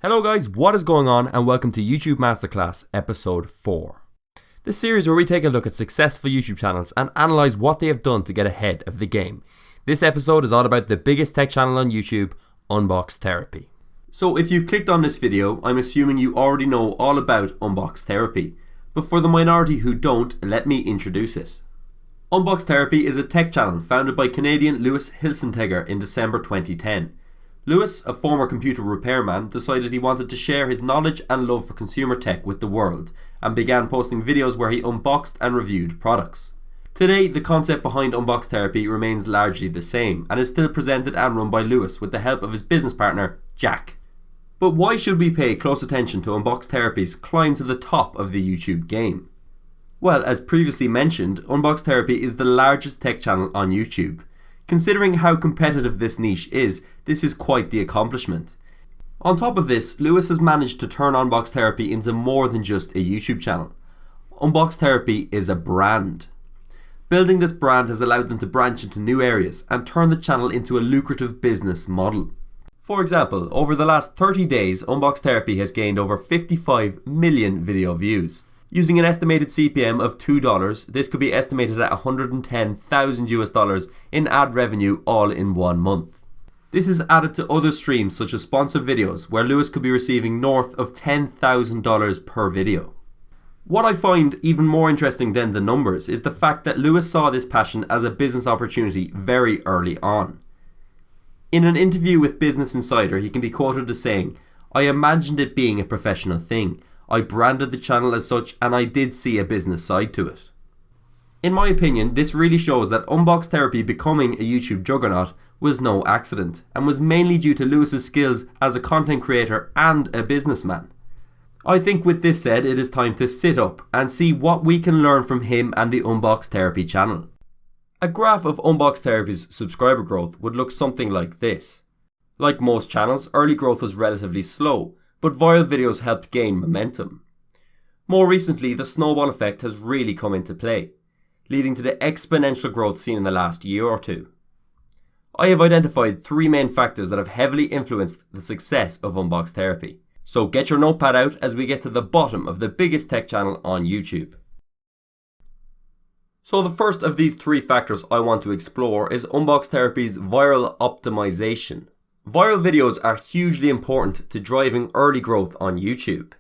Hello guys, what is going on and welcome to YouTube Masterclass episode 4. This series where we take a look at successful YouTube channels and analyse what they have done to get ahead of the game. This episode is all about the biggest tech channel on YouTube, Unbox Therapy. So if you've clicked on this video, I'm assuming you already know all about Unbox Therapy. But for the minority who don't, let me introduce it. Unbox Therapy is a tech channel founded by Canadian Louis Hilsentegger in December 2010. Louis, a former computer repairman, decided he wanted to share his knowledge and love for consumer tech with the world and began posting videos where he unboxed and reviewed products. Today, the concept behind Unbox Therapy remains largely the same and is still presented and run by Louis with the help of his business partner, Jack. But why should we pay close attention to Unbox Therapy's climb to the top of the YouTube game? Well, as previously mentioned, Unbox Therapy is the largest tech channel on YouTube. Considering how competitive this niche is, this is quite the accomplishment. On top of this, Louis has managed to turn Unbox Therapy into more than just a YouTube channel. Unbox Therapy is a brand. Building this brand has allowed them to branch into new areas and turn the channel into a lucrative business model. For example, over the last 30 days, Unbox Therapy has gained over 55 million video views. Using an estimated CPM of $2, this could be estimated at $110,000 in ad revenue all in 1 month. This is added to other streams such as sponsored videos where Louis could be receiving north of $10,000 per video. What I find even more interesting than the numbers is the fact that Louis saw this passion as a business opportunity very early on. In an interview with Business Insider, he can be quoted as saying, "I imagined it being a professional thing. I branded the channel as such and I did see a business side to it." In my opinion, this really shows that Unbox Therapy becoming a YouTube juggernaut was no accident and was mainly due to Louis's skills as a content creator and a businessman. I think with this said, it is time to sit up and see what we can learn from him and the Unbox Therapy channel. A graph of Unbox Therapy's subscriber growth would look something like this. Like most channels, early growth was relatively slow, but viral videos helped gain momentum. More recently, the snowball effect has really come into play, leading to the exponential growth seen in the last year or two. I have identified 3 main factors that have heavily influenced the success of Unbox Therapy. So get your notepad out as we get to the bottom of the biggest tech channel on YouTube. So the first of these 3 factors I want to explore is Unbox Therapy's viral optimization. Viral videos are hugely important to driving early growth on YouTube.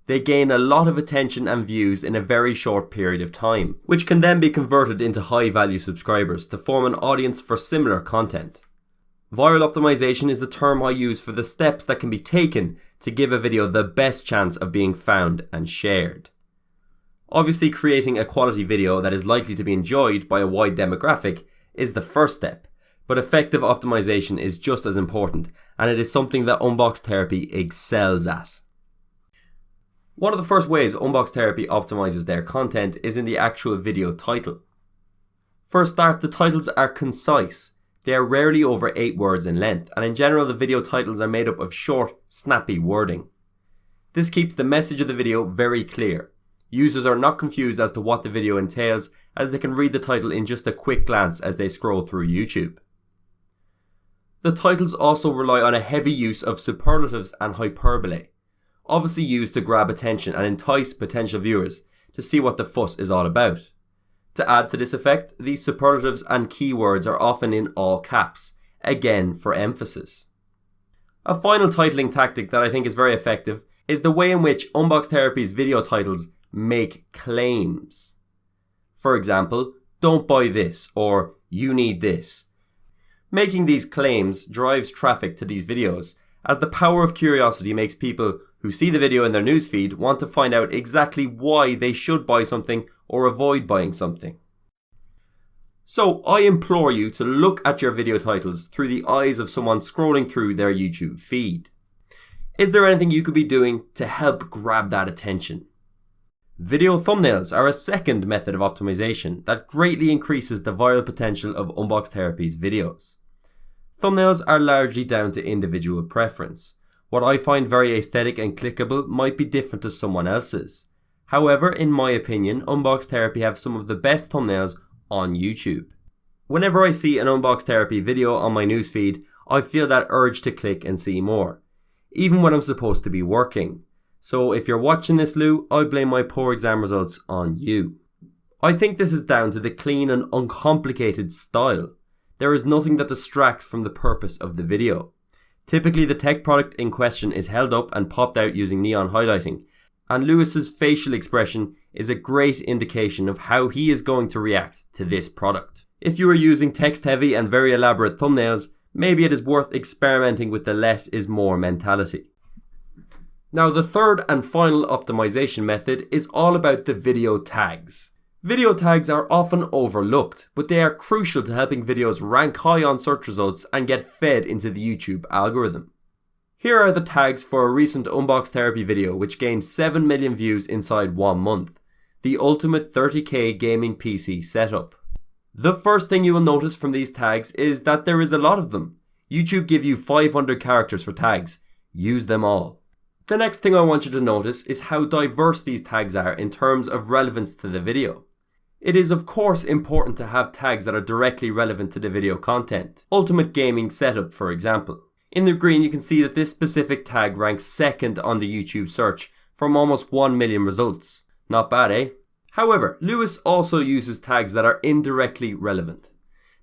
They gain a lot of attention and views in a very short period of time, which can then be converted into high value subscribers to form an audience for similar content. Viral optimization is the term I use for the steps that can be taken to give a video the best chance of being found and shared. Obviously, creating a quality video that is likely to be enjoyed by a wide demographic is the first step. But effective optimization is just as important, and it is something that Unbox Therapy excels at. One of the first ways Unbox Therapy optimizes their content is in the actual video title. For a start, the titles are concise. They are rarely over 8 words in length, and in general the video titles are made up of short, snappy wording. This keeps the message of the video very clear. Users are not confused as to what the video entails, as they can read the title in just a quick glance as they scroll through YouTube. The titles also rely on a heavy use of superlatives and hyperbole, obviously used to grab attention and entice potential viewers to see what the fuss is all about. To add to this effect, these superlatives and keywords are often in all caps, again for emphasis. A final titling tactic that I think is very effective is the way in which Unbox Therapy's video titles make claims. For example, "Don't buy this" or "You need this." Making these claims drives traffic to these videos, as the power of curiosity makes people who see the video in their newsfeed want to find out exactly why they should buy something or avoid buying something. So I implore you to look at your video titles through the eyes of someone scrolling through their YouTube feed. Is there anything you could be doing to help grab that attention? Video thumbnails are a second method of optimization that greatly increases the viral potential of Unbox Therapy's videos. Thumbnails are largely down to individual preference. What I find very aesthetic and clickable might be different to someone else's. However, in my opinion, Unbox Therapy have some of the best thumbnails on YouTube. Whenever I see an Unbox Therapy video on my newsfeed, I feel that urge to click and see more. even when I'm supposed to be working. So if you're watching this, Lou, I blame my poor exam results on you. I think this is down to the clean and uncomplicated style. There is nothing that distracts from the purpose of the video. Typically the tech product in question is held up and popped out using neon highlighting, and Lewis's facial expression is a great indication of how he is going to react to this product. If you are using text heavy and very elaborate thumbnails, maybe it is worth experimenting with the less is more mentality. Now the third and final optimization method is all about the video tags. Video tags are often overlooked, but they are crucial to helping videos rank high on search results and get fed into the YouTube algorithm. Here are the tags for a recent Unbox Therapy video which gained 7 million views inside 1 month. The ultimate 30k gaming PC setup. The first thing you will notice from these tags is that there is a lot of them. YouTube give you 500 characters for tags. Use them all. The next thing I want you to notice is how diverse these tags are in terms of relevance to the video. It is of course important to have tags that are directly relevant to the video content. Ultimate gaming setup, for example. In the green you can see that this specific tag ranks second on the YouTube search from almost 1 million results. Not bad, eh? However, Lewis also uses tags that are indirectly relevant.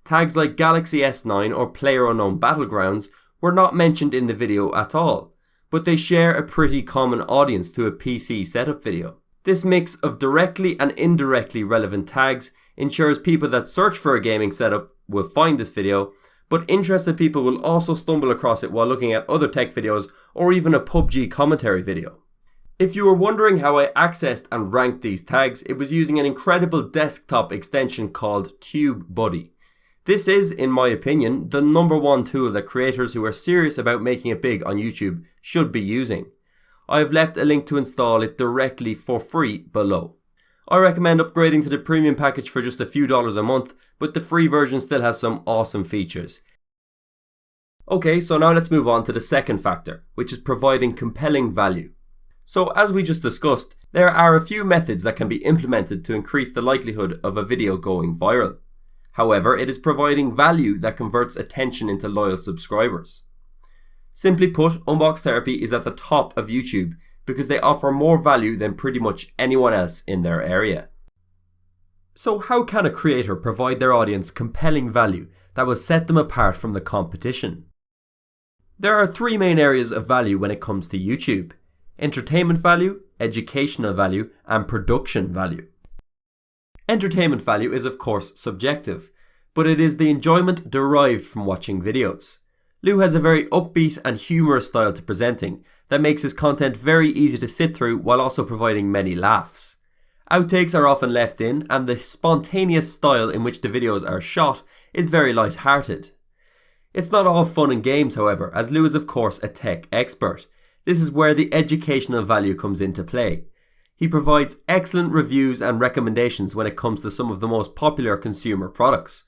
Tags like Galaxy S9 or PlayerUnknown Battlegrounds were not mentioned in the video at all, but they share a pretty common audience to a PC setup video. This mix of directly and indirectly relevant tags ensures people that search for a gaming setup will find this video, but interested people will also stumble across it while looking at other tech videos or even a PUBG commentary video. If you were wondering how I accessed and ranked these tags, it was using an incredible desktop extension called TubeBuddy. This is, in my opinion, the #1 tool that creators who are serious about making it big on YouTube should be using. I have left a link to install it directly for free below. I recommend upgrading to the premium package for just a few dollars a month, but the free version still has some awesome features. Okay, so now let's move on to the second factor, which is providing compelling value. So as we just discussed, there are a few methods that can be implemented to increase the likelihood of a video going viral. However, it is providing value that converts attention into loyal subscribers. Simply put, Unbox Therapy is at the top of YouTube because they offer more value than pretty much anyone else in their area. So how can a creator provide their audience compelling value that will set them apart from the competition? There are 3 main areas of value when it comes to YouTube: entertainment value, educational value, and production value. Entertainment value is of course subjective, but it is the enjoyment derived from watching videos. Lou has a very upbeat and humorous style to presenting that makes his content very easy to sit through while also providing many laughs. Outtakes are often left in, and the spontaneous style in which the videos are shot is very light-hearted. It's not all fun and games, however, as Lou is of course a tech expert. This is where the educational value comes into play. He provides excellent reviews and recommendations when it comes to some of the most popular consumer products.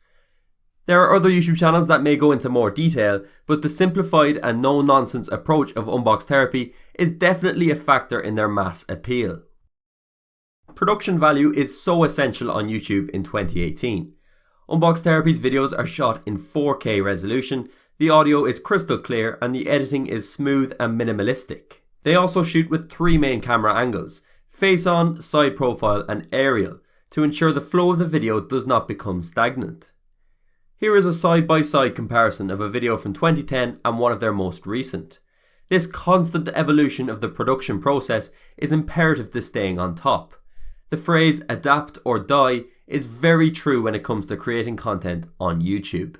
There are other YouTube channels that may go into more detail, but the simplified and no-nonsense approach of Unbox Therapy is definitely a factor in their mass appeal. Production value is so essential on YouTube in 2018. Unbox Therapy's videos are shot in 4K resolution, the audio is crystal clear, and the editing is smooth and minimalistic. They also shoot with 3 main camera angles: face on, side profile, and aerial, to ensure the flow of the video does not become stagnant. Here is a side-by-side comparison of a video from 2010 and one of their most recent. This constant evolution of the production process is imperative to staying on top. The phrase adapt or die is very true when it comes to creating content on YouTube.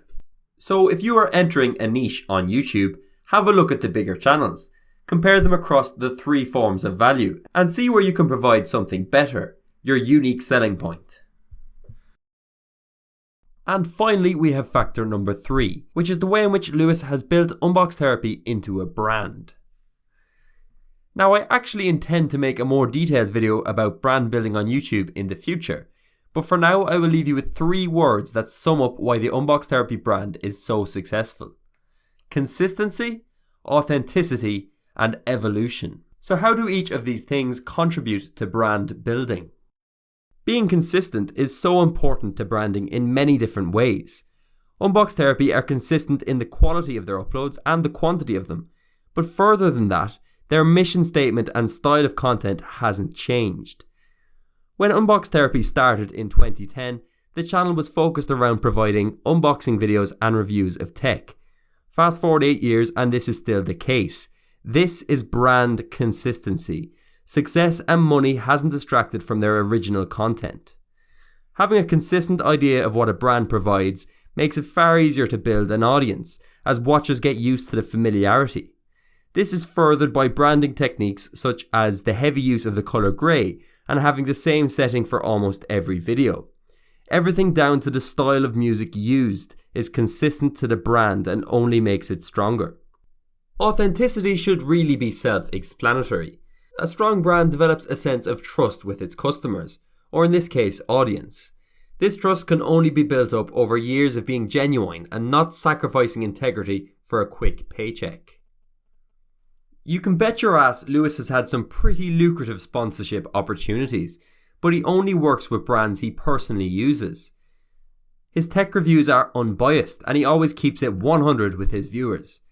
So if you are entering a niche on YouTube, have a look at the bigger channels. Compare them across the 3 forms of value and see where you can provide something better, your unique selling point. And finally, we have factor number 3, which is the way in which Lewis has built Unbox Therapy into a brand. Now, I actually intend to make a more detailed video about brand building on YouTube in the future, but for now I will leave you with 3 words that sum up why the Unbox Therapy brand is so successful: consistency, authenticity, and evolution. So how do each of these things contribute to brand building? Being consistent is so important to branding in many different ways. Unbox Therapy are consistent in the quality of their uploads and the quantity of them, But further than that, their mission statement and style of content hasn't changed. When Unbox Therapy started in 2010, the channel was focused around providing unboxing videos and reviews of tech. Fast forward 8 years and this is still the case. This is brand consistency. Success and money hasn't distracted from their original content. Having a consistent idea of what a brand provides makes it far easier to build an audience, as watchers get used to the familiarity. This is furthered by branding techniques such as the heavy use of the colour grey and having the same setting for almost every video. Everything down to the style of music used is consistent to the brand and only makes it stronger. Authenticity should really be self-explanatory. A strong brand develops a sense of trust with its customers, or in this case, audience. This trust can only be built up over years of being genuine and not sacrificing integrity for a quick paycheck. You can bet your ass Lewis has had some pretty lucrative sponsorship opportunities, but he only works with brands he personally uses. His tech reviews are unbiased and he always keeps it 100 with his viewers.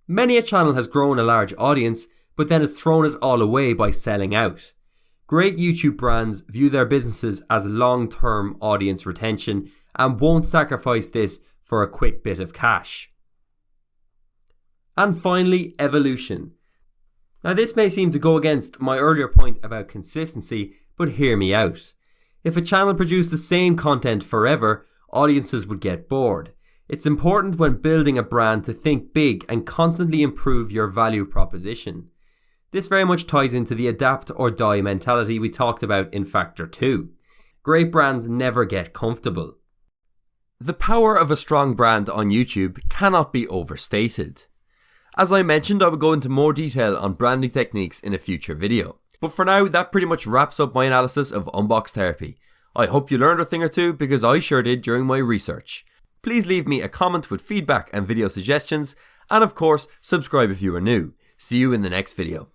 Many a channel has grown a large audience, but then has thrown it all away by selling out. Great YouTube brands view their businesses as long-term audience retention and won't sacrifice this for a quick bit of cash. And finally, evolution. Now this may seem to go against my earlier point about consistency, but hear me out. If a channel produced the same content forever, audiences would get bored. It's important when building a brand to think big and constantly improve your value proposition. This very much ties into the adapt or die mentality we talked about in Factor 2. Great brands never get comfortable. The power of a strong brand on YouTube cannot be overstated. As I mentioned, I will go into more detail on branding techniques in a future video. But for now, that pretty much wraps up my analysis of Unbox Therapy. I hope you learned a thing or two because I sure did during my research. Please leave me a comment with feedback and video suggestions, and of course, subscribe if you are new. See you in the next video.